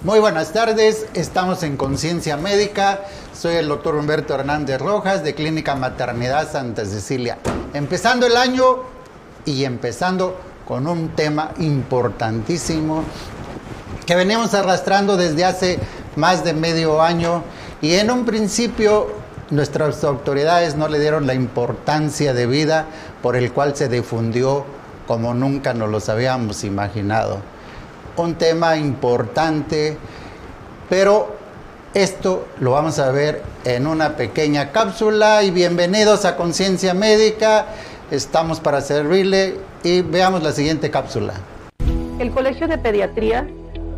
Muy buenas tardes, estamos en Conciencia Médica. Soy el doctor Humberto Hernández Rojas de Clínica Maternidad Santa Cecilia. Empezando el año y empezando con un tema importantísimo que venimos arrastrando desde hace más de medio año, y en un principio nuestras autoridades no le dieron la importancia de vida por el cual se difundió como nunca nos los habíamos imaginado. Un tema importante, pero esto lo vamos a ver en una pequeña cápsula. Y bienvenidos a Conciencia Médica, estamos para servirle y veamos la siguiente cápsula. El Colegio de Pediatría,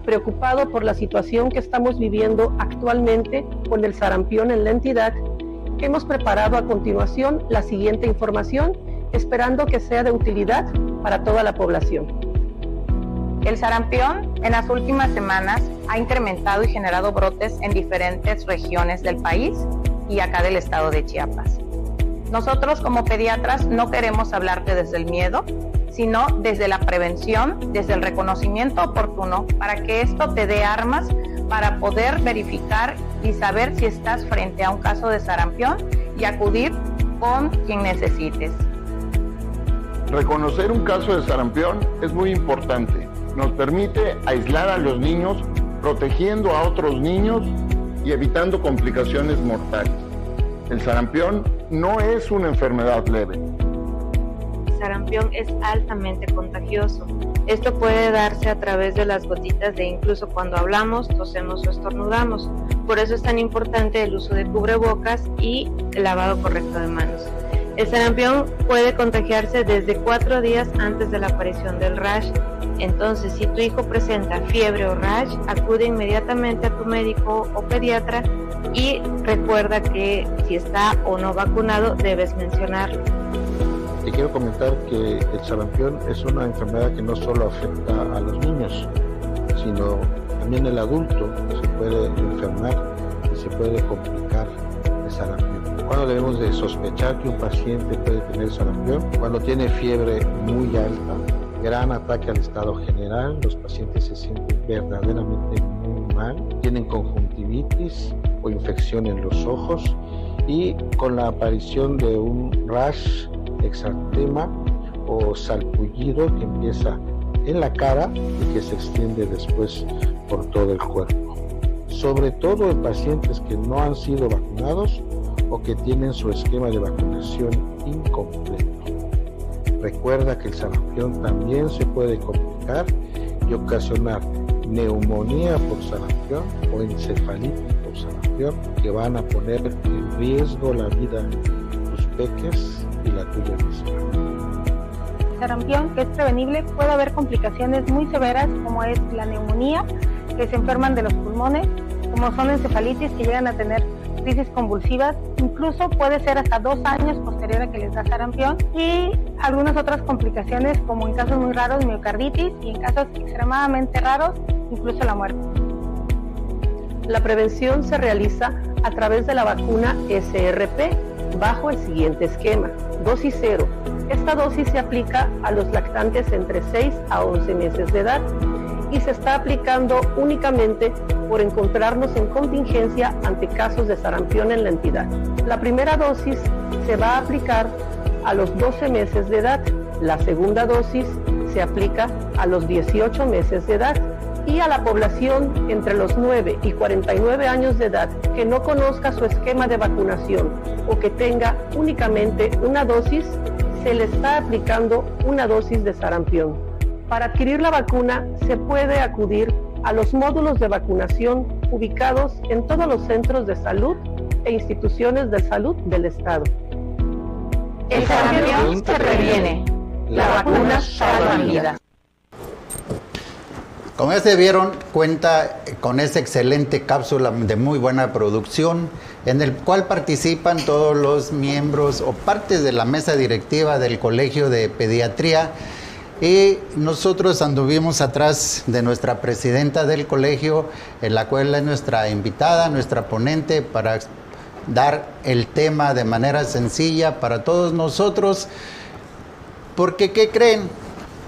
preocupado por la situación que estamos viviendo actualmente con el sarampión en la entidad, hemos preparado a continuación la siguiente información, esperando que sea de utilidad para toda la población. El sarampión en las últimas semanas ha incrementado y generado brotes en diferentes regiones del país y acá del estado de Chiapas. Nosotros como pediatras no queremos hablarte desde el miedo, sino desde la prevención, desde el reconocimiento oportuno, para que esto te dé armas para poder verificar y saber si estás frente a un caso de sarampión y acudir con quien necesites. Reconocer un caso de sarampión es muy importante. Nos permite aislar a los niños, protegiendo a otros niños y evitando complicaciones mortales. El sarampión no es una enfermedad leve. El sarampión es altamente contagioso. Esto puede darse a través de las gotitas de incluso cuando hablamos, tosemos o estornudamos. Por eso es tan importante el uso de cubrebocas y el lavado correcto de manos. El sarampión puede contagiarse desde 4 días antes de la aparición del rash. Entonces, si tu hijo presenta fiebre o rash, acude inmediatamente a tu médico o pediatra y recuerda que si está o no vacunado, debes mencionarlo. Te quiero comentar que el sarampión es una enfermedad que no solo afecta a los niños, sino también el adulto se puede enfermar y se puede complicar de sarampión. ¿Cuándo debemos de sospechar que un paciente puede tener sarampión? Cuando tiene fiebre muy alta, gran ataque al estado general, los pacientes se sienten verdaderamente muy mal, tienen conjuntivitis o infección en los ojos, y con la aparición de un rash, exantema o salpullido que empieza en la cara y que se extiende después por todo el cuerpo. Sobre todo en pacientes que no han sido vacunados o que tienen su esquema de vacunación incompleto. Recuerda que el sarampión también se puede complicar y ocasionar neumonía por sarampión o encefalitis por sarampión, que van a poner en riesgo la vida de tus peques y la tuya misma. El sarampión, que es prevenible, puede haber complicaciones muy severas como es la neumonía, que se enferman de los pulmones, como son encefalitis, que llegan a tener crisis convulsivas, incluso puede ser hasta 2 años posterior a que les da sarampión, y algunas otras complicaciones como en casos muy raros miocarditis y en casos extremadamente raros incluso la muerte. La prevención se realiza a través de la vacuna SRP bajo el siguiente esquema: dosis 0. Esta dosis se aplica a los lactantes entre 6 a 11 meses de edad y se está aplicando únicamente por encontrarnos en contingencia ante casos de sarampión en la entidad. La primera dosis se va a aplicar a los 12 meses de edad, la segunda dosis se aplica a los 18 meses de edad, y a la población entre los 9 y 49 años de edad que no conozca su esquema de vacunación o que tenga únicamente una dosis, se le está aplicando una dosis de sarampión. Para adquirir la vacuna se puede acudir a los módulos de vacunación ubicados en todos los centros de salud e instituciones de salud del Estado. El sarampión se previene. La vacuna salva vidas. Como ya se vieron, cuenta con esta excelente cápsula de muy buena producción, en el cual participan todos los miembros o partes de la mesa directiva del Colegio de Pediatría, y nosotros anduvimos atrás de nuestra presidenta del colegio, en la cual es nuestra invitada, nuestra ponente, para dar el tema de manera sencilla para todos nosotros, porque ¿qué creen?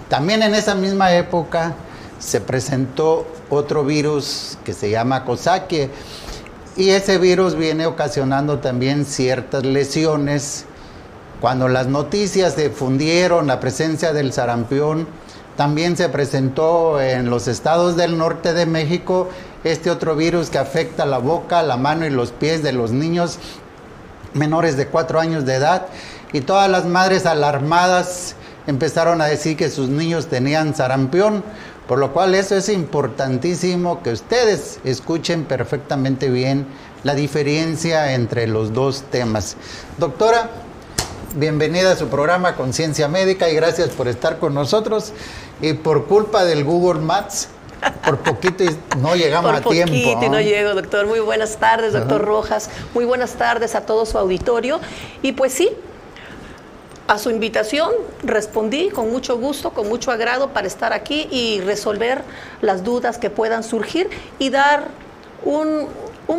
También en esa misma época se presentó otro virus que se llama Coxsackie, y ese virus viene ocasionando también ciertas lesiones. Cuando las noticias difundieron la presencia del sarampión, también se presentó en los estados del norte de México este otro virus que afecta la boca, la mano y los pies de los niños menores de 4 años de edad, y todas las madres alarmadas empezaron a decir que sus niños tenían sarampión, por lo cual eso es importantísimo que ustedes escuchen perfectamente bien la diferencia entre los dos temas. Doctora, bienvenida a su programa Conciencia Médica y gracias por estar con nosotros. Y por culpa del Google Maps, por poquito no llegamos a tiempo. Por poquito y no llego, doctor. Muy buenas tardes, doctor Rojas. Muy buenas tardes a todo su auditorio. Y pues sí, a su invitación respondí con mucho gusto, con mucho agrado para estar aquí y resolver las dudas que puedan surgir y dar un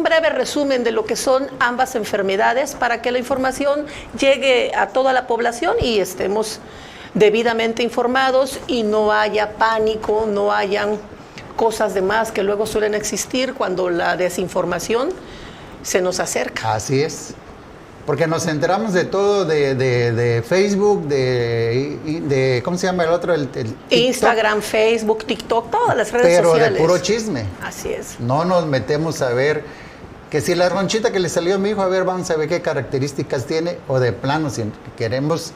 breve resumen de lo que son ambas enfermedades para que la información llegue a toda la población y estemos debidamente informados y no haya pánico, no hayan cosas de más que luego suelen existir cuando la desinformación se nos acerca. Así es, porque nos enteramos de todo de Facebook, de ¿cómo se llama el otro? El Instagram, Facebook, TikTok, todas las redes sociales. Pero de puro chisme. Así es. No nos metemos a ver que si la ronchita que le salió a mi hijo, a ver, vamos a ver qué características tiene, o de plano, si queremos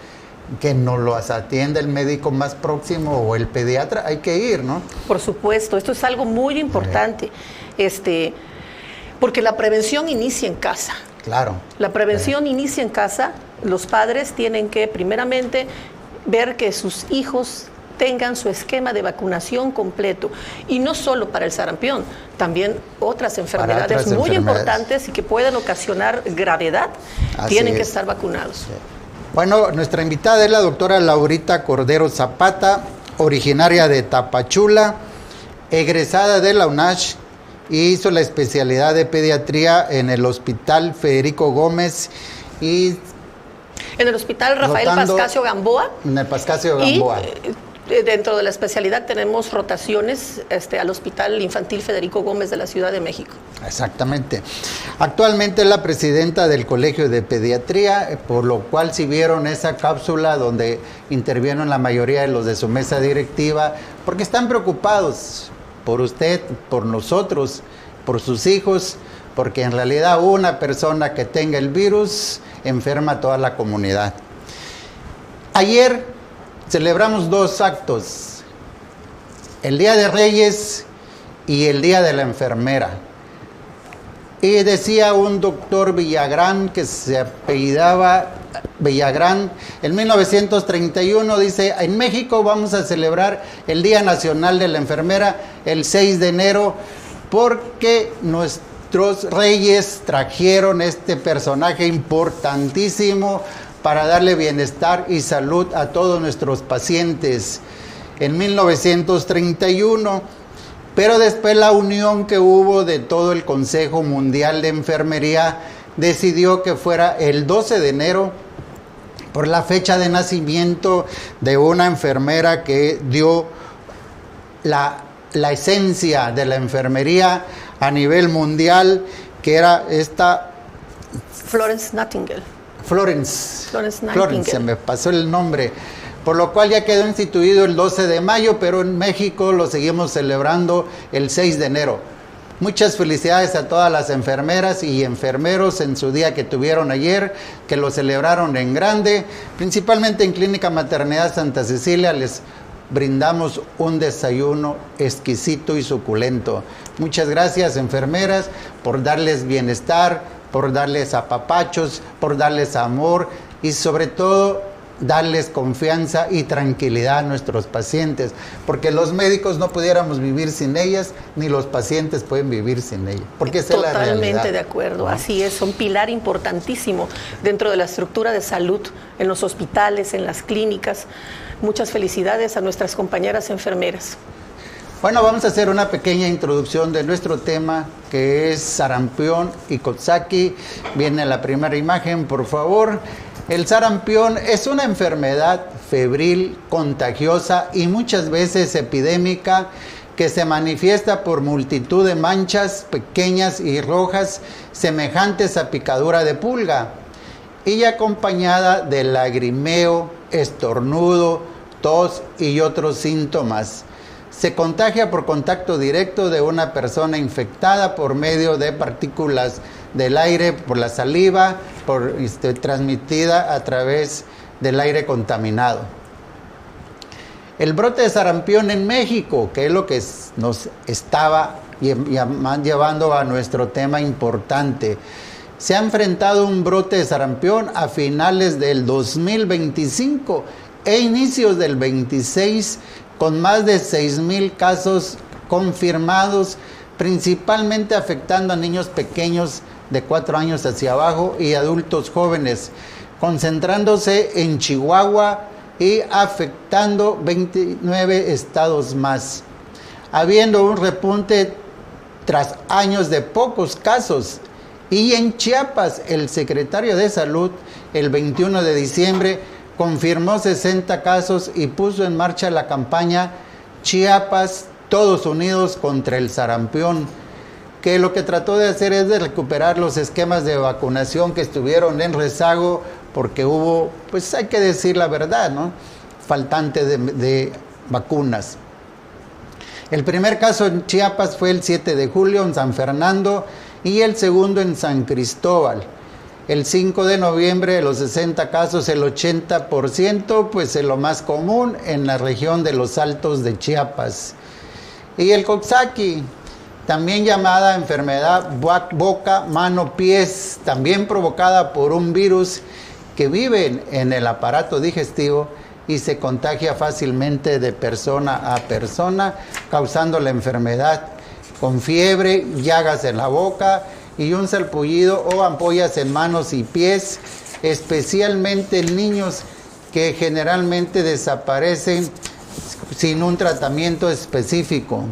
que nos lo atienda el médico más próximo o el pediatra, hay que ir, ¿no? Por supuesto, esto es algo muy importante, porque la prevención inicia en casa. Claro. La prevención inicia en casa. Los padres tienen que, primeramente, ver que sus hijos tengan su esquema de vacunación completo. Y no solo para el sarampión, también otras enfermedades muy importantes y que pueden ocasionar gravedad, tienen que estar vacunados. Sí. Bueno, nuestra invitada es la doctora Laurita Cordero Zapata, originaria de Tapachula, egresada de la UNACH, y hizo la especialidad de pediatría en el Hospital Federico Gómez y en el Hospital Rafael Pascasio Gamboa. En el Pascasio Gamboa. Y dentro de la especialidad tenemos rotaciones al Hospital Infantil Federico Gómez de la Ciudad de México. Exactamente. Actualmente es la presidenta del Colegio de Pediatría, por lo cual si vieron esa cápsula donde intervienen la mayoría de los de su mesa directiva, porque están preocupados por usted, por nosotros, por sus hijos, porque en realidad una persona que tenga el virus enferma a toda la comunidad. Ayer celebramos 2 actos, el Día de Reyes y el Día de la Enfermera. Y decía un doctor Villagrán, que se apellidaba Villagrán, en 1931, dice, en México vamos a celebrar el Día Nacional de la Enfermera el 6 de enero, porque nuestros reyes trajeron este personaje importantísimo para darle bienestar y salud a todos nuestros pacientes. En 1931, pero después la unión que hubo de todo el Consejo Mundial de Enfermería decidió que fuera el 12 de enero por la fecha de nacimiento de una enfermera que dio la esencia de la enfermería a nivel mundial, que era esta Florence Nightingale. Florence Nightingale, se me pasó el nombre, por lo cual ya quedó instituido el 12 de mayo, pero en México lo seguimos celebrando el 6 de enero. Muchas felicidades a todas las enfermeras y enfermeros en su día que tuvieron ayer, que lo celebraron en grande, principalmente en Clínica Maternidad Santa Cecilia. Les brindamos un desayuno exquisito y suculento. Muchas gracias, enfermeras, por darles bienestar, por darles apapachos, por darles amor y sobre todo darles confianza y tranquilidad a nuestros pacientes, porque los médicos no pudiéramos vivir sin ellas, ni los pacientes pueden vivir sin ellas, porque esa es la realidad. Totalmente de acuerdo, así es, son pilar importantísimo dentro de la estructura de salud, en los hospitales, en las clínicas. Muchas felicidades a nuestras compañeras enfermeras. Bueno, vamos a hacer una pequeña introducción de nuestro tema, que es sarampión y Coxsackie. Viene la primera imagen, por favor. El sarampión es una enfermedad febril, contagiosa y muchas veces epidémica que se manifiesta por multitud de manchas pequeñas y rojas semejantes a picadura de pulga, y acompañada de lagrimeo, estornudo, tos y otros síntomas. Se contagia por contacto directo de una persona infectada por medio de partículas del aire, por la saliva, transmitida a través del aire contaminado. El brote de sarampión en México, que es lo que nos estaba llevando a nuestro tema importante. Se ha enfrentado un brote de sarampión a finales del 2025 e inicios del 26, con más de 6,000 casos confirmados, principalmente afectando a niños pequeños de 4 años hacia abajo y adultos jóvenes, concentrándose en Chihuahua y afectando 29 estados más, habiendo un repunte tras años de pocos casos. Y en Chiapas, el secretario de Salud, el 21 de diciembre, confirmó 60 casos y puso en marcha la campaña Chiapas, Todos Unidos contra el Sarampión, que lo que trató de hacer es de recuperar los esquemas de vacunación que estuvieron en rezago, porque hubo, pues hay que decir la verdad, ¿no?, faltante de vacunas. El primer caso en Chiapas fue el 7 de julio en San Fernando y el segundo en San Cristóbal. El 5 de noviembre, de los 60 casos, el 80%, pues es lo más común en la región de los Altos de Chiapas. Y el Coxsackie, también llamada enfermedad boca, mano, pies, también provocada por un virus que vive en el aparato digestivo y se contagia fácilmente de persona a persona, causando la enfermedad con fiebre, llagas en la boca y un salpullido o ampollas en manos y pies, especialmente en niños que generalmente desaparecen sin un tratamiento específico.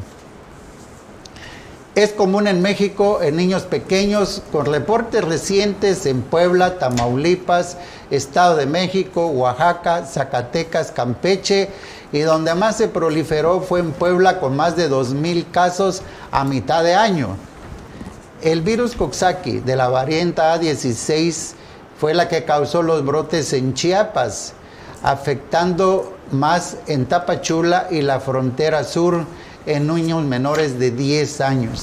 Es común en México en niños pequeños, con reportes recientes en Puebla, Tamaulipas, Estado de México, Oaxaca, Zacatecas, Campeche, y donde más se proliferó fue en Puebla, con más de 2,000 casos a mitad de año. El virus Coxsackie de la variante A16 fue la que causó los brotes en Chiapas, afectando más en Tapachula y la frontera sur en niños menores de 10 años.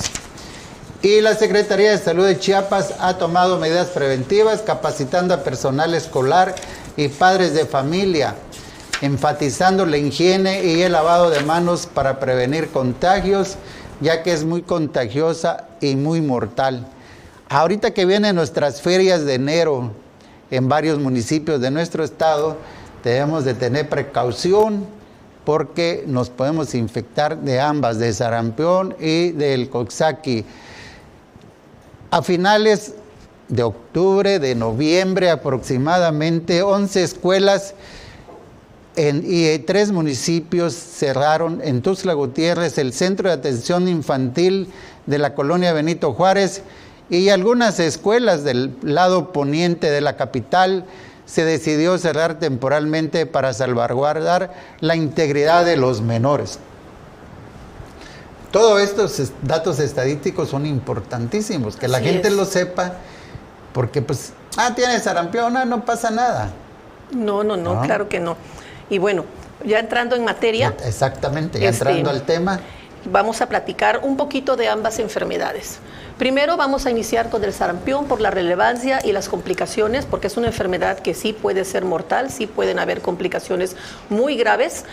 Y la Secretaría de Salud de Chiapas ha tomado medidas preventivas, capacitando a personal escolar y padres de familia, enfatizando la higiene y el lavado de manos para prevenir contagios, ya que es muy contagiosa y muy mortal. Ahorita que vienen nuestras ferias de enero en varios municipios de nuestro estado, debemos de tener precaución porque nos podemos infectar de ambas, de sarampión y del Coxsackie. A finales de octubre, de noviembre aproximadamente, 11 escuelas y 3 municipios cerraron. En Tuxtla Gutiérrez, el Centro de Atención Infantil de la colonia Benito Juárez, y algunas escuelas del lado poniente de la capital se decidió cerrar temporalmente para salvaguardar la integridad de los menores. Todos estos datos estadísticos son importantísimos, que la gente lo sepa, porque pues, tiene sarampión, no pasa nada. No, claro que no. Y bueno, ya entrando en materia. Exactamente, ya entrando al tema. Vamos a platicar un poquito de ambas enfermedades. Primero vamos a iniciar con el sarampión por la relevancia y las complicaciones, porque es una enfermedad que sí puede ser mortal, sí pueden haber complicaciones muy graves,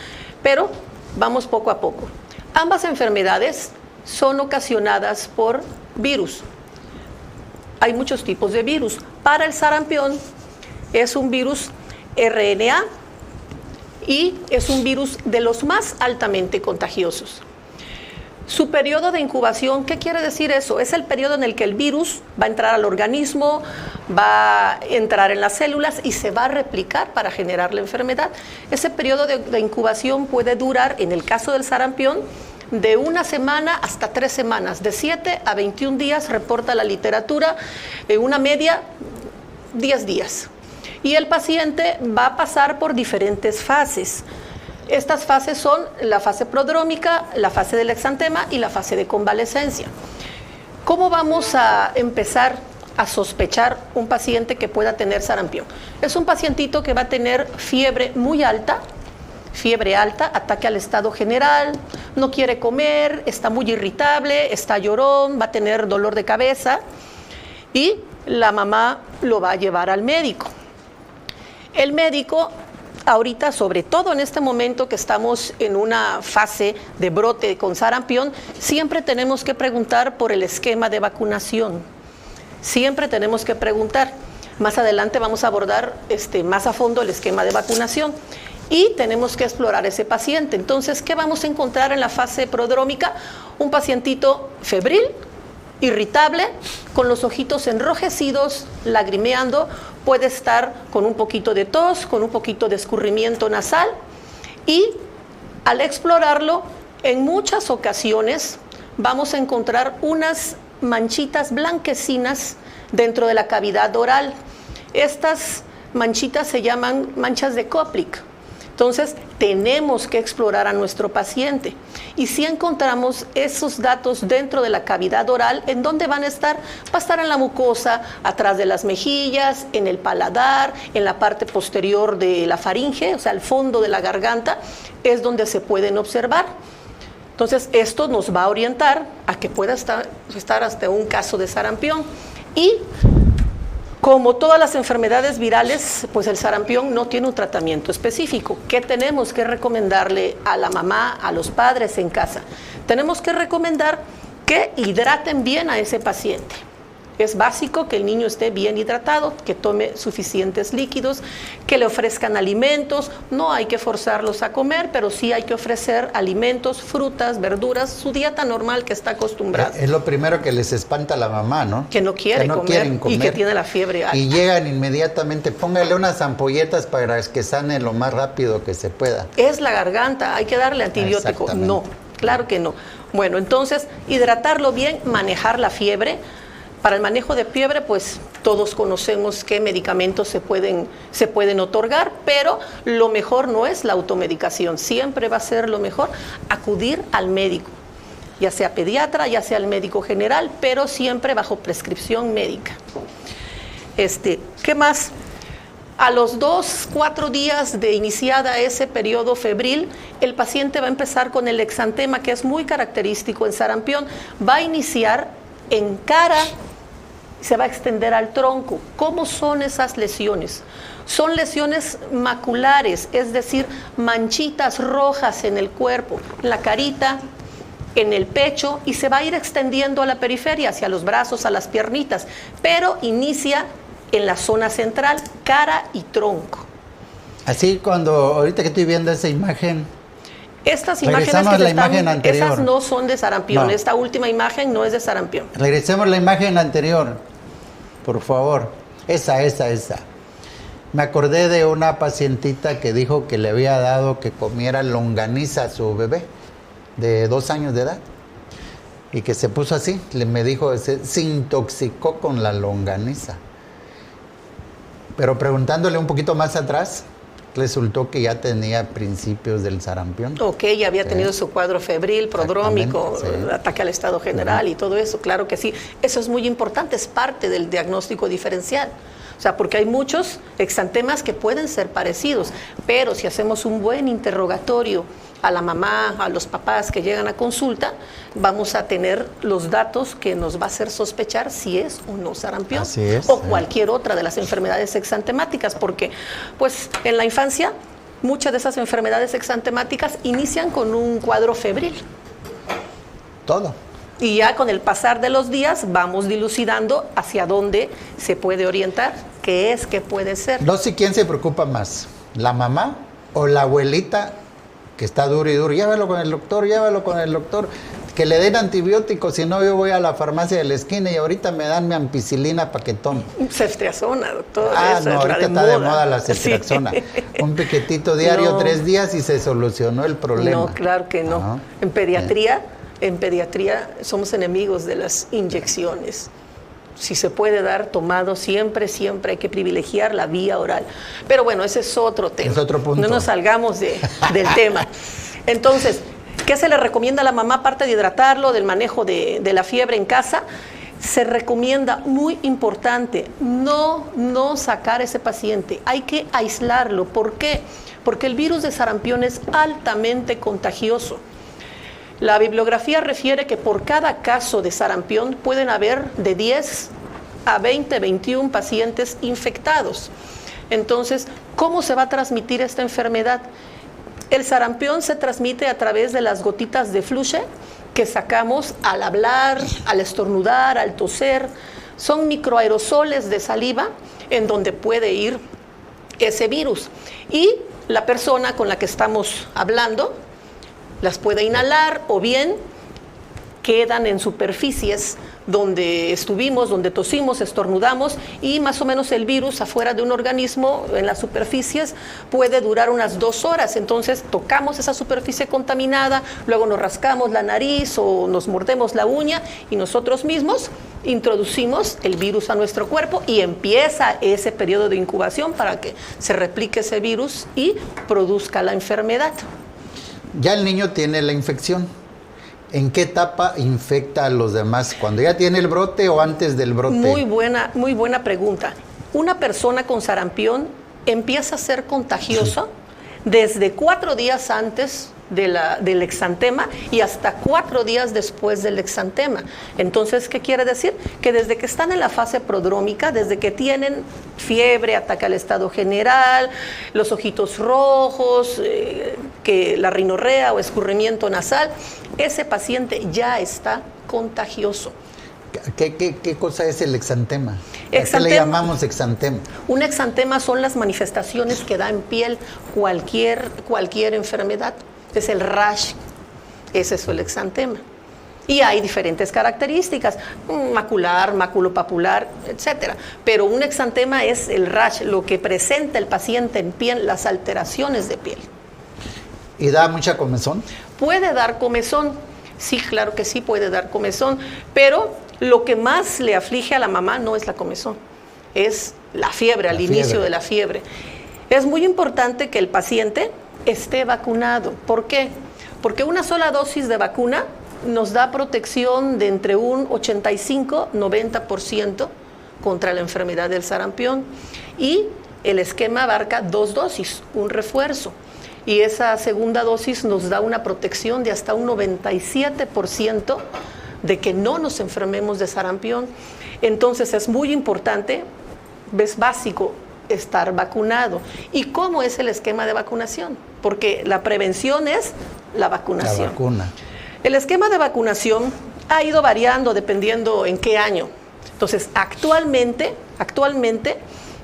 pero vamos poco a poco. Ambas enfermedades son ocasionadas por virus. Hay muchos tipos de virus. Para el sarampión es un virus RNA y es un virus de los más altamente contagiosos. Su periodo de incubación, ¿qué quiere decir eso? Es el periodo en el que el virus va a entrar al organismo, va a entrar en las células y se va a replicar para generar la enfermedad. Ese periodo de incubación puede durar, en el caso del sarampión, de 1 semana hasta 3 semanas, de 7 a 21 días, reporta la literatura, una media 10 días. Y el paciente va a pasar por diferentes fases. Estas fases son la fase prodrómica, la fase del exantema y la fase de convalescencia. ¿Cómo vamos a empezar a sospechar un paciente que pueda tener sarampión? Es un pacientito que va a tener fiebre muy alta, ataque al estado general, no quiere comer, está muy irritable, está llorón, va a tener dolor de cabeza y la mamá lo va a llevar al médico. El médico, ahorita, sobre todo en este momento que estamos en una fase de brote con sarampión, siempre tenemos que preguntar por el esquema de vacunación. Siempre tenemos que preguntar. Más adelante vamos a abordar más a fondo el esquema de vacunación. Y tenemos que explorar ese paciente. Entonces, ¿qué vamos a encontrar en la fase prodrómica? Un pacientito febril, irritable, con los ojitos enrojecidos, lagrimeando, puede estar con un poquito de tos, con un poquito de escurrimiento nasal, y al explorarlo, en muchas ocasiones vamos a encontrar unas manchitas blanquecinas dentro de la cavidad oral. Estas manchitas se llaman manchas de Koplik. Entonces, tenemos que explorar a nuestro paciente. Y si encontramos esos datos dentro de la cavidad oral, ¿en dónde van a estar? Va a estar en la mucosa, atrás de las mejillas, en el paladar, en la parte posterior de la faringe, o sea, el fondo de la garganta, es donde se pueden observar. Entonces, esto nos va a orientar a que pueda estar hasta un caso de sarampión. Y como todas las enfermedades virales, pues el sarampión no tiene un tratamiento específico. ¿Qué tenemos que recomendarle a la mamá, a los padres en casa? Tenemos que recomendar que hidraten bien a ese paciente. Es básico que el niño esté bien hidratado, que tome suficientes líquidos, que le ofrezcan alimentos. No hay que forzarlos a comer, pero sí hay que ofrecer alimentos, frutas, verduras, su dieta normal que está acostumbrada. Es lo primero que les espanta a la mamá, ¿no? Que no quieren comer y que tiene la fiebre alta. Y llegan inmediatamente, póngale unas ampolletas para que sane lo más rápido que se pueda. Es la garganta, hay que darle antibiótico. No, claro que no. Bueno, entonces, hidratarlo bien, manejar la fiebre. Para el manejo de fiebre, pues todos conocemos qué medicamentos se pueden otorgar, pero lo mejor no es la automedicación. Siempre va a ser lo mejor acudir al médico, ya sea pediatra, ya sea el médico general, pero siempre bajo prescripción médica. ¿Qué más? A los 2-4 días de iniciada ese periodo febril, el paciente va a empezar con el exantema, que es muy característico en sarampión. Va a iniciar en cara, se va a extender al tronco. ¿Cómo son esas lesiones? Son lesiones maculares, es decir, manchitas rojas en el cuerpo, en la carita, en el pecho, y se va a ir extendiendo a la periferia, hacia los brazos, a las piernitas, pero inicia en la zona central, cara y tronco. Así ahorita que estoy viendo esa imagen, estas imágenes esas no son de sarampión. No. Esta última imagen no es de sarampión. Regresemos a la imagen anterior, por favor. Esa. Me acordé de una pacientita que dijo que le había dado que comiera longaniza a su bebé de 2 años de edad. Y que se puso así. Me dijo, se intoxicó con la longaniza. Pero preguntándole un poquito más atrás, resultó que ya tenía principios del sarampión. Ok, ya había tenido su cuadro febril, prodrómico, ataque al estado general y todo eso, claro que sí. Eso es muy importante, es parte del diagnóstico diferencial. O sea, porque hay muchos exantemas que pueden ser parecidos, pero si hacemos un buen interrogatorio a la mamá, a los papás que llegan a consulta, vamos a tener los datos que nos va a hacer sospechar si es o no sarampión. Así es, o cualquier otra de las enfermedades exantemáticas, porque pues en la infancia muchas de esas enfermedades exantemáticas inician con un cuadro febril. Todo. Y ya con el pasar de los días vamos dilucidando hacia dónde se puede orientar, qué puede ser. No sé quién se preocupa más, la mamá o la abuelita que está duro y duro. Llévalo con el doctor, que le den antibióticos, si no yo voy a la farmacia de la esquina y ahorita me dan mi ampicilina para que tome. Ceftriaxona, doctor. No, ahorita está de moda la ceftriaxona. Sí. Un piquetito diario, 3 días y se solucionó el problema. No, claro que no. En pediatría somos enemigos de las inyecciones. si se puede dar tomado, siempre hay que privilegiar la vía oral. Pero bueno, ese es otro tema. Es otro punto. No nos salgamos del tema. Entonces, ¿qué se le recomienda a la mamá aparte de hidratarlo, del manejo de la fiebre en casa? Se recomienda, muy importante, no sacar a ese paciente. Hay que aislarlo. ¿Por qué? Porque el virus de sarampión es altamente contagioso. La bibliografía refiere que por cada caso de sarampión pueden haber de 10 a 20, 21 pacientes infectados. Entonces, ¿cómo se va a transmitir esta enfermedad? El sarampión se transmite a través de las gotitas de fluche que sacamos al hablar, al estornudar, al toser. Son microaerosoles de saliva en donde puede ir ese virus. Y la persona con la que estamos hablando las puede inhalar o bien quedan en superficies donde estuvimos, donde tosimos, estornudamos y más o menos el virus afuera de un organismo en las superficies puede durar unas 2 horas. Entonces tocamos esa superficie contaminada, luego nos rascamos la nariz o nos mordemos la uña y nosotros mismos introducimos el virus a nuestro cuerpo y empieza ese periodo de incubación para que se replique ese virus y produzca la enfermedad. Ya el niño tiene la infección. ¿En qué etapa infecta a los demás? ¿Cuando ya tiene el brote o antes del brote? Muy buena pregunta. Una persona con sarampión empieza a ser contagiosa desde 4 días antes del exantema y hasta 4 días después del exantema. Entonces, ¿qué quiere decir? Que desde que están en la fase prodrómica, desde que tienen fiebre, ataca el estado general, los ojitos rojos, que la rinorrea o escurrimiento nasal, ese paciente ya está contagioso. ¿Qué cosa es el exantema? ¿A qué le llamamos exantema? Un exantema son las manifestaciones que da en piel cualquier enfermedad. Es el rash, ese es el exantema. Y hay diferentes características, macular, maculopapular, etcétera. Pero un exantema es el rash, lo que presenta el paciente en piel, las alteraciones de piel. ¿Y da mucha comezón? Puede dar comezón, sí, claro que sí puede dar comezón, pero lo que más le aflige a la mamá no es la comezón, es la fiebre, al inicio de la fiebre. Es muy importante que el paciente esté vacunado. ¿Por qué? Porque una sola dosis de vacuna nos da protección de entre un 85-90% contra la enfermedad del sarampión y el esquema abarca 2 dosis, un refuerzo. Y esa segunda dosis nos da una protección de hasta un 97% de que no nos enfermemos de sarampión. Entonces es muy importante, es básico, estar vacunado. ¿Y cómo es el esquema de vacunación? Porque la prevención es la vacunación. La vacuna. El esquema de vacunación ha ido variando dependiendo en qué año. Entonces, actualmente,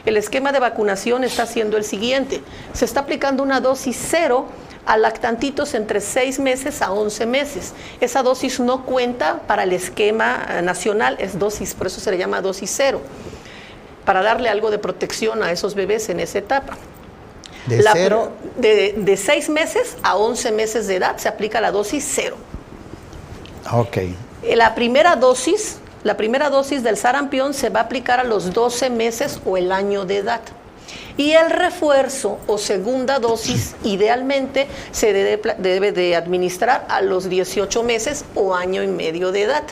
el esquema de vacunación está siendo el siguiente. Se está aplicando una dosis 0 a lactantitos entre 6 meses a 11 meses. Esa dosis no cuenta para el esquema nacional, es dosis, por eso se le llama dosis 0, para darle algo de protección a esos bebés en esa etapa. De 6 meses a 11 meses de edad se aplica la dosis 0. Ok. La primera dosis del sarampión se va a aplicar a los 12 meses o el año de edad. Y el refuerzo o segunda dosis idealmente se debe de administrar a los 18 meses o año y medio de edad.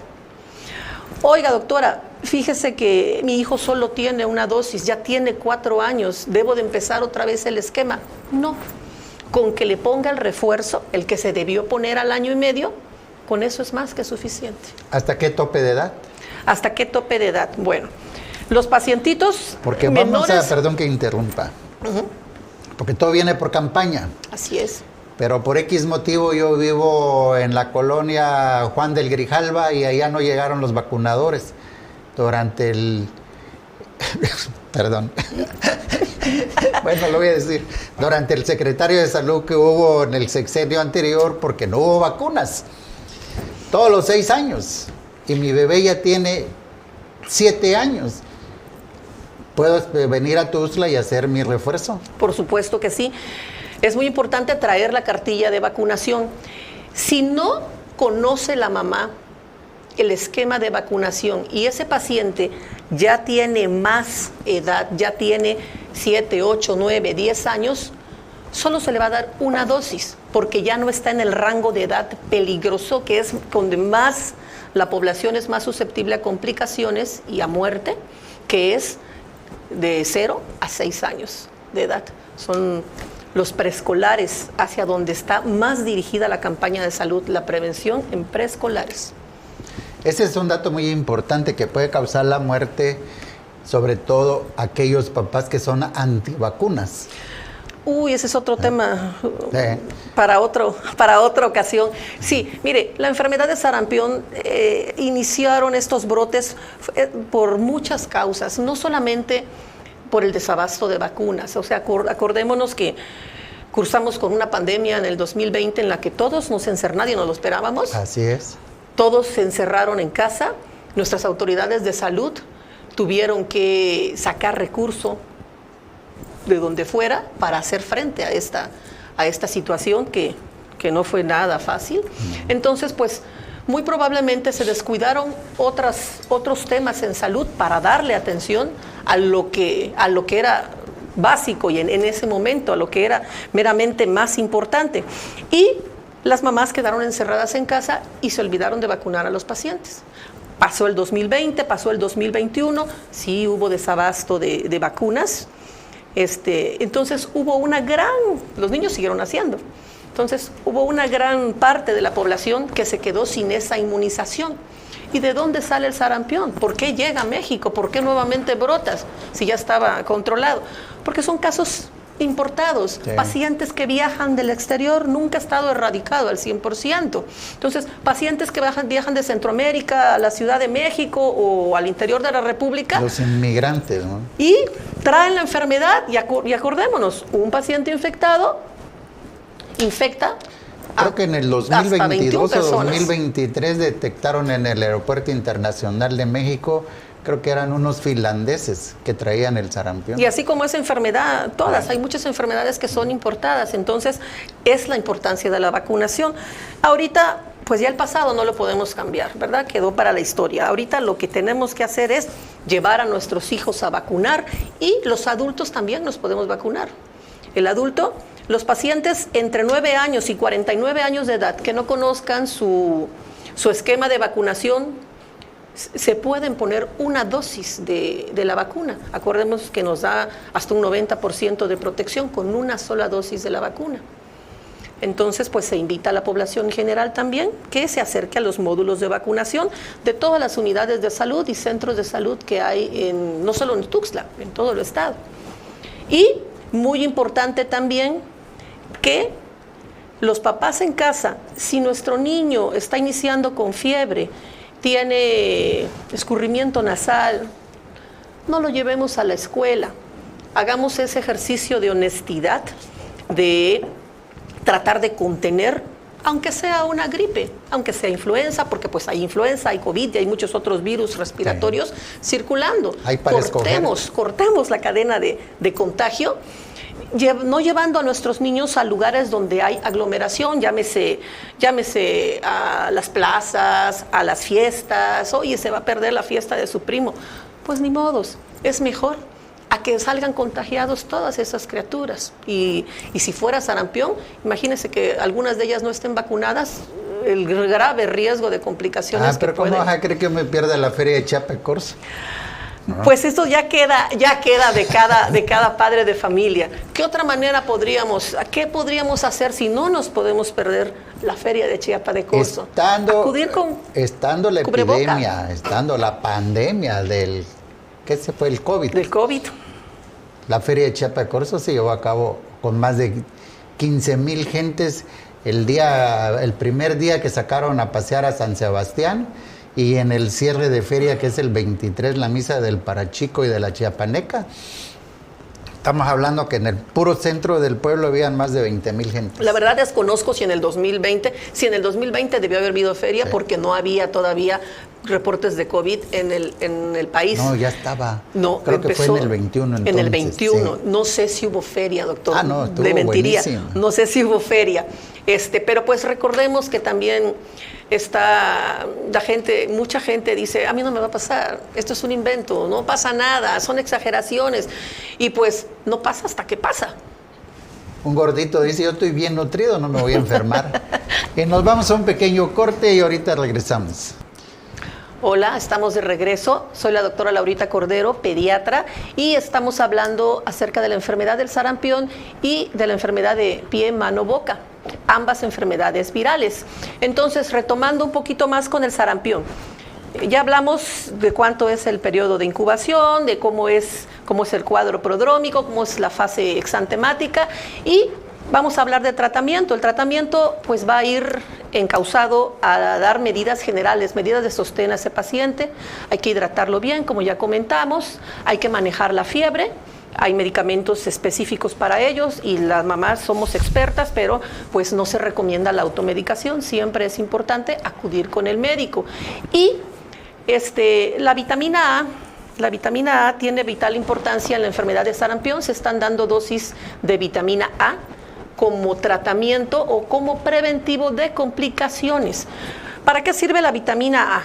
Oiga, doctora, fíjese que mi hijo solo tiene una dosis, ya tiene 4 años, ¿debo de empezar otra vez el esquema? No, con que le ponga el refuerzo, el que se debió poner al año y medio, con eso es más que suficiente. ¿Hasta qué tope de edad? ¿Hasta qué tope de edad? Bueno, los pacientitos porque menores... perdón que interrumpa, porque todo viene por campaña. Así es. Pero por X motivo yo vivo en la colonia Juan del Grijalva y allá no llegaron los vacunadores durante el... Perdón. Bueno, lo voy a decir. Durante el secretario de salud que hubo en el sexenio anterior porque no hubo vacunas. Todos los 6 años. Y mi bebé ya tiene 7 años. ¿Puedo venir a Tuxtla y hacer mi refuerzo? Por supuesto que sí. Es muy importante traer la cartilla de vacunación. Si no conoce la mamá el esquema de vacunación y ese paciente ya tiene más edad, ya tiene 7, 8, 9, 10 años, solo se le va a dar una dosis, porque ya no está en el rango de edad peligroso, que es donde más la población es más susceptible a complicaciones y a muerte, que es de 0 a 6 años de edad. Son los preescolares hacia donde está más dirigida la campaña de salud, la prevención en preescolares. Ese es un dato muy importante que puede causar la muerte, sobre todo aquellos papás que son antivacunas. Uy, ese es otro tema para otra ocasión. Sí, mire, la enfermedad de sarampión iniciaron estos brotes por muchas causas, no solamente por el desabasto de vacunas. O sea, acordémonos que cursamos con una pandemia en el 2020 en la que todos nadie nos lo esperábamos. Así es. Todos se encerraron en casa, nuestras autoridades de salud tuvieron que sacar recursos de donde fuera para hacer frente a esta situación que no fue nada fácil. Entonces, pues, muy probablemente se descuidaron otros temas en salud para darle atención a lo que era básico y en ese momento, a lo que era meramente más importante. Y las mamás quedaron encerradas en casa y se olvidaron de vacunar a los pacientes. Pasó el 2020, pasó el 2021, sí hubo desabasto de vacunas. Entonces hubo los niños siguieron naciendo. Entonces hubo una gran parte de la población que se quedó sin esa inmunización. ¿Y de dónde sale el sarampión? ¿Por qué llega a México? ¿Por qué nuevamente brotas si ya estaba controlado? Porque son casos importados, sí. Pacientes que viajan del exterior, nunca ha estado erradicado al 100%. Entonces, pacientes que viajan de Centroamérica a la Ciudad de México o al interior de la República. Los inmigrantes, ¿no? Y traen la enfermedad y acordémonos, un paciente infectado infecta creo que en el 2022 o 2023 detectaron en el Aeropuerto Internacional de México, creo que eran unos finlandeses que traían el sarampión. Y así como esa enfermedad, hay muchas enfermedades que son importadas, entonces es la importancia de la vacunación. Ahorita, pues ya el pasado no lo podemos cambiar, ¿verdad? Quedó para la historia. Ahorita lo que tenemos que hacer es llevar a nuestros hijos a vacunar y los adultos también nos podemos vacunar. El adulto, los pacientes entre 9 años y 49 años de edad que no conozcan su esquema de vacunación, se pueden poner una dosis de la vacuna. Acordemos que nos da hasta un 90% de protección con una sola dosis de la vacuna. Entonces, pues se invita a la población en general también que se acerque a los módulos de vacunación de todas las unidades de salud y centros de salud que hay no solo en Tuxtla, en todo el estado. Y muy importante también que los papás en casa, si nuestro niño está iniciando con fiebre, tiene escurrimiento nasal, no lo llevemos a la escuela. Hagamos ese ejercicio de honestidad, de tratar de contener, aunque sea una gripe, aunque sea influenza, porque pues hay influenza, hay COVID y hay muchos otros virus respiratorios circulando. Cortemos la cadena de contagio, no llevando a nuestros niños a lugares donde hay aglomeración, llámese a las plazas, a las fiestas. Oye, se va a perder la fiesta de su primo. Pues ni modos, es mejor a que salgan contagiados todas esas criaturas. Y si fuera sarampión, imagínense que algunas de ellas no estén vacunadas, el grave riesgo de complicaciones que pero pueden... ¿cómo vas a creer que me pierda la feria de Chiapa de Corzo? Pues esto ya queda de cada padre de familia. ¿Qué otra manera qué podríamos hacer si no nos podemos perder la feria de Chiapa de Corzo? Estando la epidemia, estando la pandemia del, ¿qué se fue? El COVID. Del COVID. La feria de Chiapa de Corzo se llevó a cabo con más de 15,000 gentes el primer día que sacaron a pasear a San Sebastián. Y en el cierre de feria, que es el 23, la misa del Parachico y de la Chiapaneca, estamos hablando que en el puro centro del pueblo habían más de 20,000 gentes. La verdad desconozco si en el 2020 debió haber habido feria, sí, porque no había todavía reportes de COVID en el país. No, ya estaba. No, creo que fue en el 21 entonces. En el 21, sí. No sé si hubo feria, doctor. No, estuvo le mentiría. Buenísimo. No sé si hubo feria. Pero pues recordemos que también mucha gente dice, a mí no me va a pasar, esto es un invento, no pasa nada, son exageraciones. Y pues no pasa hasta que pasa. Un gordito dice, yo estoy bien nutrido, no me voy a enfermar. Nos vamos a un pequeño corte y ahorita regresamos. Hola, estamos de regreso. Soy la doctora Laurita Cordero, pediatra, y estamos hablando acerca de la enfermedad del sarampión y de la enfermedad de pie, mano, boca. Ambas enfermedades virales. Entonces, retomando un poquito más con el sarampión. Ya hablamos de cuánto es el periodo de incubación, de cómo es el cuadro prodrómico, cómo es la fase exantemática, y vamos a hablar de tratamiento. El tratamiento pues va a ir encauzado a dar medidas generales, medidas de sostén a ese paciente. Hay que hidratarlo bien, como ya comentamos, hay que manejar la fiebre. Hay medicamentos específicos para ellos y las mamás somos expertas, pero pues no se recomienda la automedicación. Siempre es importante acudir con el médico. Y la vitamina A tiene vital importancia en la enfermedad de sarampión. Se están dando dosis de vitamina A como tratamiento o como preventivo de complicaciones. ¿Para qué sirve la vitamina A?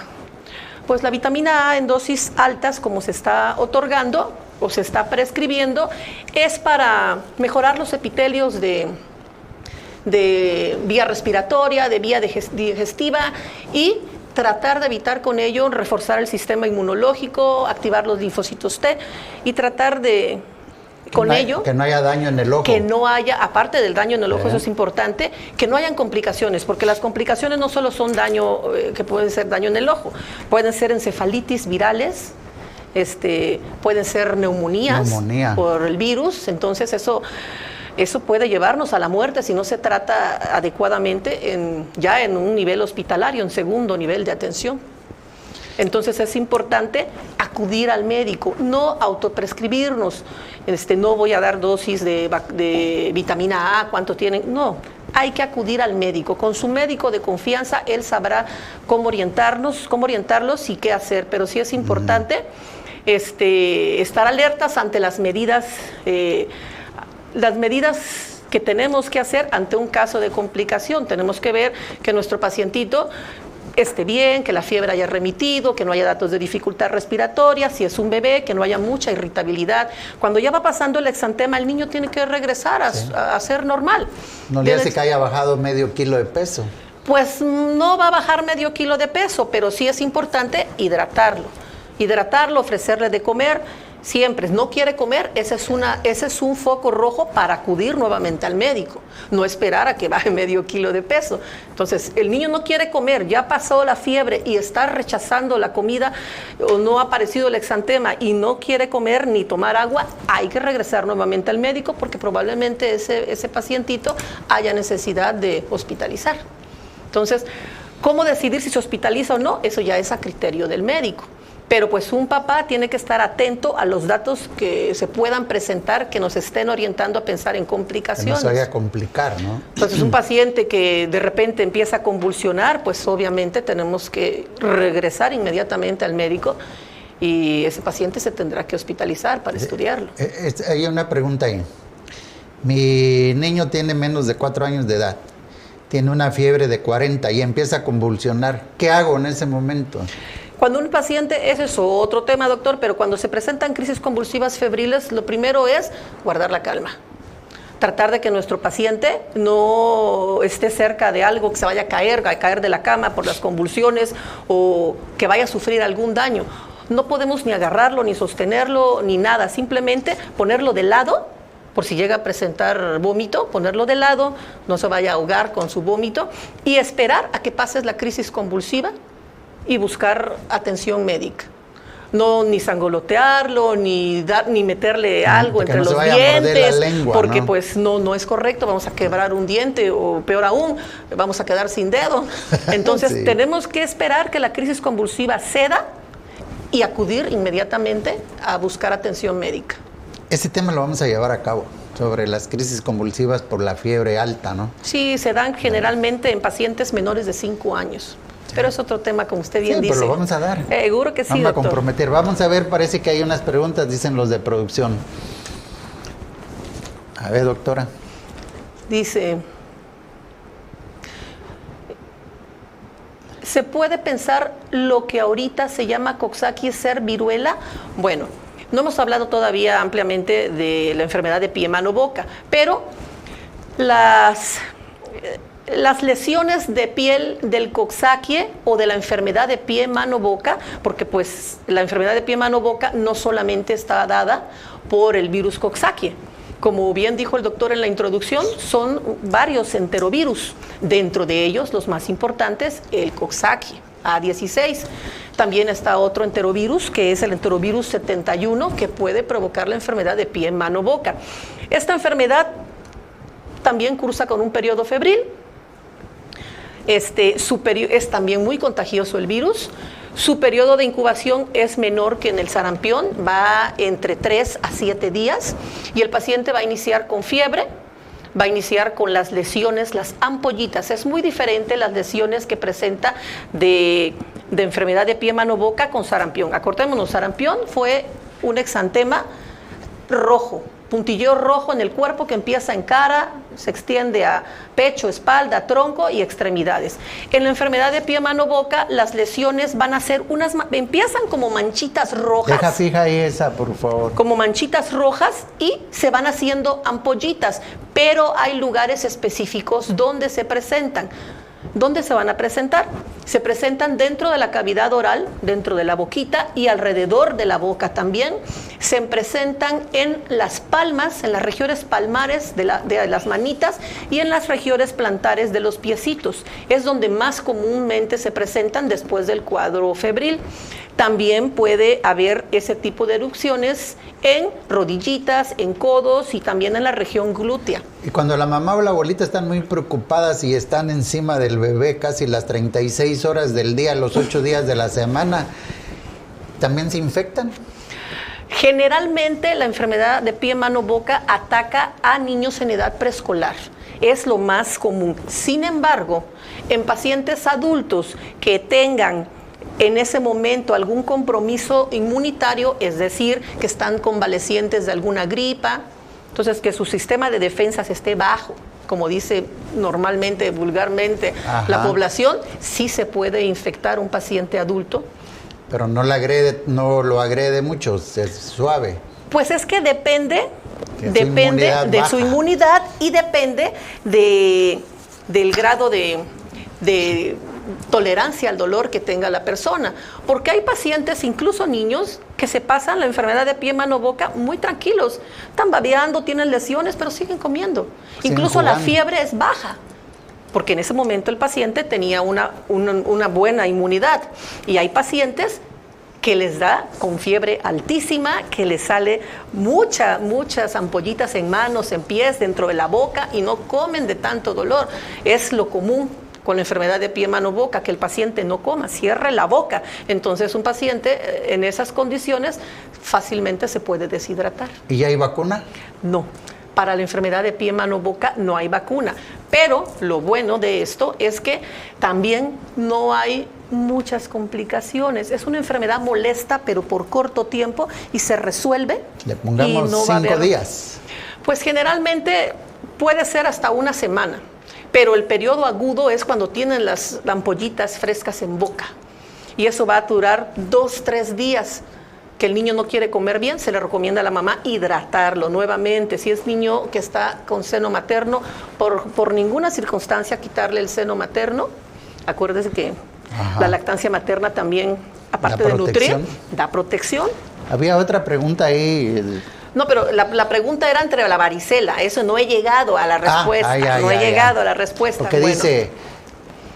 Pues la vitamina A en dosis altas, como se está otorgando o se está prescribiendo, es para mejorar los epitelios de vía respiratoria, de vía digestiva, y tratar de evitar con ello reforzar el sistema inmunológico, activar los linfocitos T y tratar de que no haya daño en el ojo. Que no haya, aparte del daño en el ojo, eso es importante, que no hayan complicaciones, porque las complicaciones no solo son daño, que pueden ser daño en el ojo, pueden ser encefalitis virales, pueden ser neumonías por el virus. Entonces eso puede llevarnos a la muerte si no se trata adecuadamente ya en un nivel hospitalario, en segundo nivel de atención. Entonces es importante acudir al médico, no autoprescribirnos. No voy a dar dosis de vitamina A, ¿cuánto tienen? No, hay que acudir al médico. Con su médico de confianza, él sabrá cómo orientarlos y qué hacer. Pero sí es importante estar alertas ante las medidas que tenemos que hacer ante un caso de complicación. Tenemos que ver que nuestro pacientito esté bien, que la fiebre haya remitido, que no haya datos de dificultad respiratoria, si es un bebé, que no haya mucha irritabilidad. Cuando ya va pasando el exantema, el niño tiene que regresar a ser normal. ¿No le hace que haya bajado medio kilo de peso? Pues no va a bajar medio kilo de peso, pero sí es importante hidratarlo, ofrecerle de comer. Siempre, no quiere comer, ese es un foco rojo para acudir nuevamente al médico, no esperar a que baje medio kilo de peso. Entonces, el niño no quiere comer, ya pasó la fiebre y está rechazando la comida, o no ha aparecido el exantema y no quiere comer ni tomar agua, hay que regresar nuevamente al médico, porque probablemente ese pacientito haya necesidad de hospitalizar. Entonces, ¿cómo decidir si se hospitaliza o no? Eso ya es a criterio del médico. Pero pues un papá tiene que estar atento a los datos que se puedan presentar, que nos estén orientando a pensar en complicaciones. Que no se vaya a complicar, ¿no? Entonces un paciente que de repente empieza a convulsionar, pues obviamente tenemos que regresar inmediatamente al médico y ese paciente se tendrá que hospitalizar para estudiarlo. Hay una pregunta ahí. Mi niño tiene menos de 4 años de edad, tiene una fiebre de 40 y empieza a convulsionar. ¿Qué hago en ese momento? Cuando un paciente, ese es otro tema, doctor, pero cuando se presentan crisis convulsivas febriles, lo primero es guardar la calma. Tratar de que nuestro paciente no esté cerca de algo que se vaya a caer de la cama por las convulsiones o que vaya a sufrir algún daño. No podemos ni agarrarlo, ni sostenerlo, ni nada. Simplemente ponerlo de lado, por si llega a presentar vómito, ponerlo de lado, no se vaya a ahogar con su vómito y esperar a que pase la crisis convulsiva y buscar atención médica. No ni sangolotearlo, ni meterle algo entre los dientes, lengua, porque ¿no? Pues no es correcto, vamos a quebrar un diente o peor aún, vamos a quedar sin dedo. Entonces sí, tenemos que esperar que la crisis convulsiva ceda y acudir inmediatamente a buscar atención médica. Ese tema lo vamos a llevar a cabo, sobre las crisis convulsivas por la fiebre alta, ¿no? Sí, se dan generalmente en pacientes menores de 5 años. Pero es otro tema, como usted bien dice. Pero lo vamos a dar. Seguro que sí, vamos doctor. A comprometer. Vamos a ver, parece que hay unas preguntas, dicen los de producción. A ver, doctora. Dice, se puede pensar lo que ahorita se llama Coxsackie ser viruela. Bueno, no hemos hablado todavía ampliamente de la enfermedad de pie, mano, boca, pero las lesiones de piel del Coxsackie o de la enfermedad de pie, mano, boca, porque pues la enfermedad de pie, mano, boca no solamente está dada por el virus Coxsackie. Como bien dijo el doctor en la introducción, son varios enterovirus. Dentro de ellos, los más importantes, el Coxsackie A16. También está otro enterovirus, que es el enterovirus 71, que puede provocar la enfermedad de pie, mano, boca. Esta enfermedad también cursa con un periodo febril. Es también muy contagioso el virus. Su periodo de incubación es menor que en el sarampión, va entre 3 a 7 días y el paciente va a iniciar con fiebre, va a iniciar con las lesiones, las ampollitas. Es muy diferente las lesiones que presenta de enfermedad de pie, mano, boca con sarampión. Acordémonos, sarampión fue un exantema rojo, puntilleo rojo en el cuerpo que empieza en cara, se extiende a pecho, espalda, tronco y extremidades. En la enfermedad de pie, mano, boca, las lesiones van a ser empiezan como manchitas rojas. Deja fija ahí esa, por favor. Como manchitas rojas y se van haciendo ampollitas, pero hay lugares específicos donde se presentan. ¿Dónde se van a presentar? Se presentan dentro de la cavidad oral, dentro de la boquita y alrededor de la boca también. Se presentan en las palmas, en las regiones palmares de las manitas y en las regiones plantares de los piecitos. Es donde más comúnmente se presentan después del cuadro febril. También puede haber ese tipo de erupciones en rodillitas, en codos y también en la región glútea. Y cuando la mamá o la abuelita están muy preocupadas y están encima del bebé casi las 36 horas del día, los 8 días de la semana, ¿también se infectan? Generalmente la enfermedad de pie, mano, boca ataca a niños en edad preescolar. Es lo más común. Sin embargo, en pacientes adultos que tengan en ese momento algún compromiso inmunitario, es decir, que están convalecientes de alguna gripa, entonces que su sistema de defensas esté bajo, como dice normalmente, vulgarmente, la población, sí se puede infectar un paciente adulto. Pero no lo agrede mucho, es suave. Pues es que depende de su inmunidad y depende del grado de tolerancia al dolor que tenga la persona, porque hay pacientes, incluso niños, que se pasan la enfermedad de pie, mano, boca muy tranquilos, están babeando, tienen lesiones, pero siguen comiendo. Incluso la fiebre es baja, porque en ese momento el paciente tenía una buena inmunidad, y hay pacientes que les da con fiebre altísima, que les sale muchas ampollitas en manos, en pies, dentro de la boca, y no comen de tanto dolor. Es lo común con la enfermedad de pie, mano, boca, que el paciente no coma, cierre la boca. Entonces un paciente en esas condiciones fácilmente se puede deshidratar. ¿Y ya hay vacuna? No, para la enfermedad de pie, mano, boca no hay vacuna. Pero lo bueno de esto es que también no hay muchas complicaciones. Es una enfermedad molesta, pero por corto tiempo, y se resuelve. Le pongamos 5 días. Pues generalmente puede ser hasta una semana. Pero el periodo agudo es cuando tienen las ampollitas frescas en boca. Y eso va a durar 2-3 días. Que el niño no quiere comer bien, se le recomienda a la mamá hidratarlo nuevamente. Si es niño que está con seno materno, por ninguna circunstancia quitarle el seno materno. Acuérdese que la lactancia materna también, aparte de nutrir, da protección. Había otra pregunta ahí. No, pero la pregunta era entre la varicela. Eso no he llegado a la respuesta. No he llegado a la respuesta. Porque dice,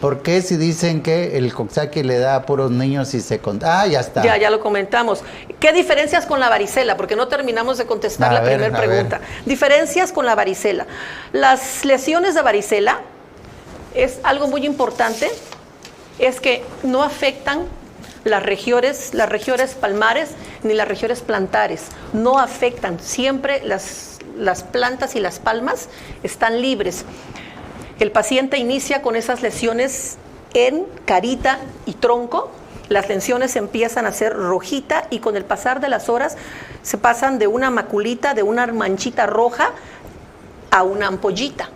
¿por qué si dicen que el Coxsackie le da a puros niños y se... ya está. Ya lo comentamos. ¿Qué diferencias con la varicela? Porque no terminamos de contestar la primera pregunta. Diferencias con la varicela. Las lesiones de varicela, es algo muy importante, es que no afectan las regiones palmares ni las regiones plantares, no afectan, siempre las plantas y las palmas están libres. El paciente inicia con esas lesiones en carita y tronco, las lesiones empiezan a ser rojita y con el pasar de las horas se pasan de una maculita, de una manchita roja a una ampollita.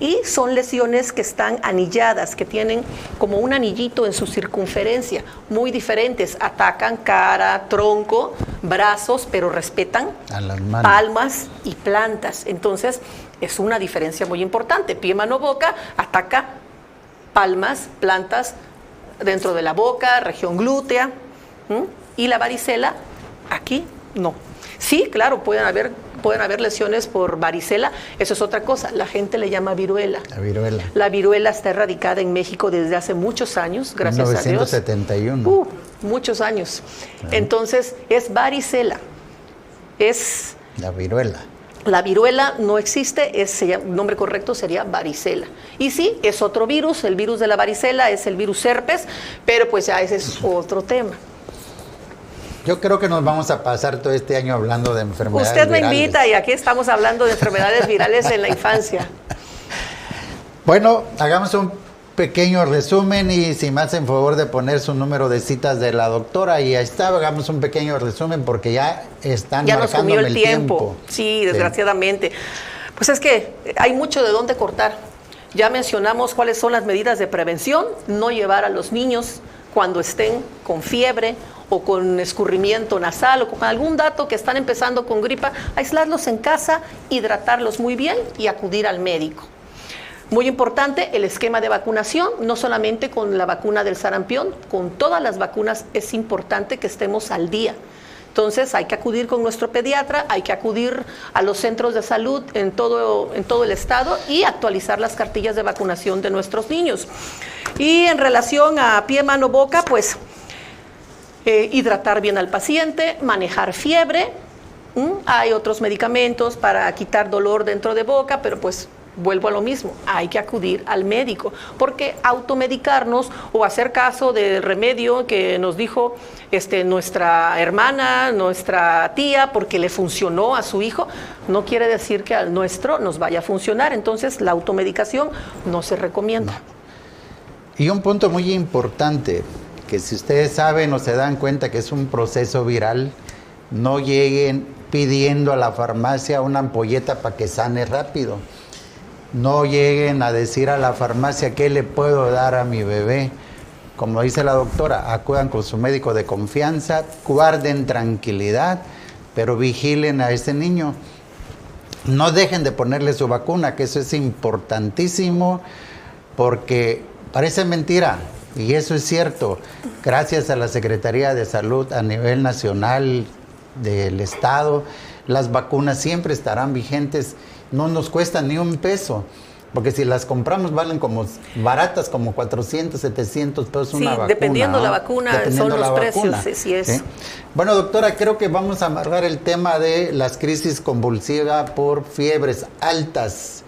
y son lesiones que están anilladas, que tienen como un anillito en su circunferencia, muy diferentes. Atacan cara, tronco, brazos, pero respetan a las manos, palmas y plantas. Entonces, es una diferencia muy importante. Pie, mano, boca, ataca palmas, plantas dentro de la boca, región glútea, y la varicela, aquí no. Sí, claro, pueden haber lesiones por varicela, eso es otra cosa, la gente le llama viruela. La viruela. La viruela está erradicada en México desde hace muchos años, gracias a Dios. 1971. Muchos años. Entonces, es varicela, es... La viruela. La viruela no existe, el nombre correcto sería varicela. Y sí, es otro virus, el virus de la varicela es el virus herpes, pero pues ya ese es otro tema. Yo creo que nos vamos a pasar todo este año hablando de enfermedades Usted me virales. invita y aquí estamos hablando de enfermedades virales en la infancia. Bueno, hagamos un pequeño resumen y si me hacen favor de poner su número de citas de la doctora y ahí está, hagamos un pequeño resumen porque ya están ya nos comió el tiempo. tiempo. Sí, desgraciadamente. Pues es que hay mucho de dónde cortar. Ya mencionamos cuáles son las medidas de prevención, no llevar a los niños cuando estén con fiebre o con escurrimiento nasal o con algún dato que están empezando con gripa, aislarlos en casa, hidratarlos muy bien y acudir al médico. Muy importante el esquema de vacunación, no solamente con la vacuna del sarampión, con todas las vacunas es importante que estemos al día. Entonces hay que acudir con nuestro pediatra, hay que acudir a los centros de salud en todo el estado y actualizar las cartillas de vacunación de nuestros niños. Y en relación a pie, mano, boca, pues hidratar bien al paciente, manejar fiebre. Hay otros medicamentos para quitar dolor dentro de boca, pero pues vuelvo a lo mismo, hay que acudir al médico, porque automedicarnos o hacer caso del remedio que nos dijo nuestra hermana, nuestra tía, porque le funcionó a su hijo, no quiere decir que al nuestro nos vaya a funcionar. Entonces la automedicación no se recomienda. No. Y un punto muy importante, que si ustedes saben o se dan cuenta que es un proceso viral, no lleguen pidiendo a la farmacia una ampolleta para que sane rápido. No lleguen a decir a la farmacia qué le puedo dar a mi bebé. Como dice la doctora, acudan con su médico de confianza, guarden tranquilidad, pero vigilen a ese niño. No dejen de ponerle su vacuna, que eso es importantísimo, porque parece mentira, y eso es cierto. Gracias a la Secretaría de Salud a nivel nacional del Estado, las vacunas siempre estarán vigentes. No nos cuestan ni un peso, porque si las compramos valen como baratas, como 400, 700 pesos una vacuna. Dependiendo la vacuna, dependiendo son los precios, ¿sí? es. ¿Sí? Bueno, doctora, creo que vamos a amarrar el tema de las crisis convulsivas por fiebres altas.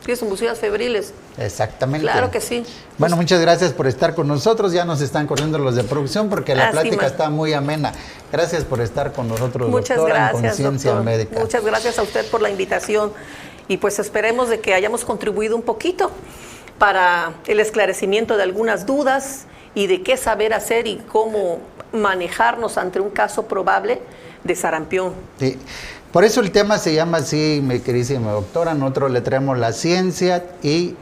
Crisis convulsivas febriles. Exactamente. Claro que sí. Bueno, muchas gracias por estar con nosotros. Ya nos están corriendo los de producción porque la plática está muy amena. Gracias por estar con nosotros, muchas doctora, gracias, en Conciencia doctor. Médica. Muchas gracias a usted por la invitación y pues esperemos de que hayamos contribuido un poquito para el esclarecimiento de algunas dudas y de qué saber hacer y cómo manejarnos ante un caso probable de sarampión. Sí. Por eso el tema se llama así, mi queridísima doctora. Nosotros le traemos la ciencia y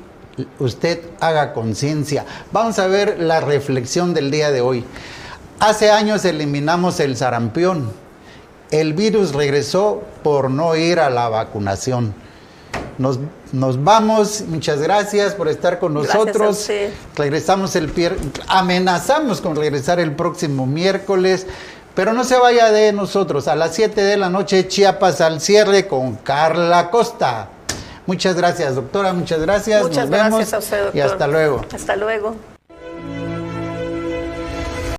usted haga conciencia. Vamos a ver la reflexión del día de hoy. Hace años eliminamos el sarampión. El virus regresó por no ir a la vacunación. Nos vamos. Muchas gracias por estar con nosotros. Regresamos amenazamos con regresar el próximo miércoles. Pero no se vaya de nosotros. A las 7 de la noche, Chiapas al cierre con Carla Costa. Muchas gracias, doctora. Muchas gracias. Muchas Nos vemos gracias a usted, doctor. Y hasta luego. Hasta luego.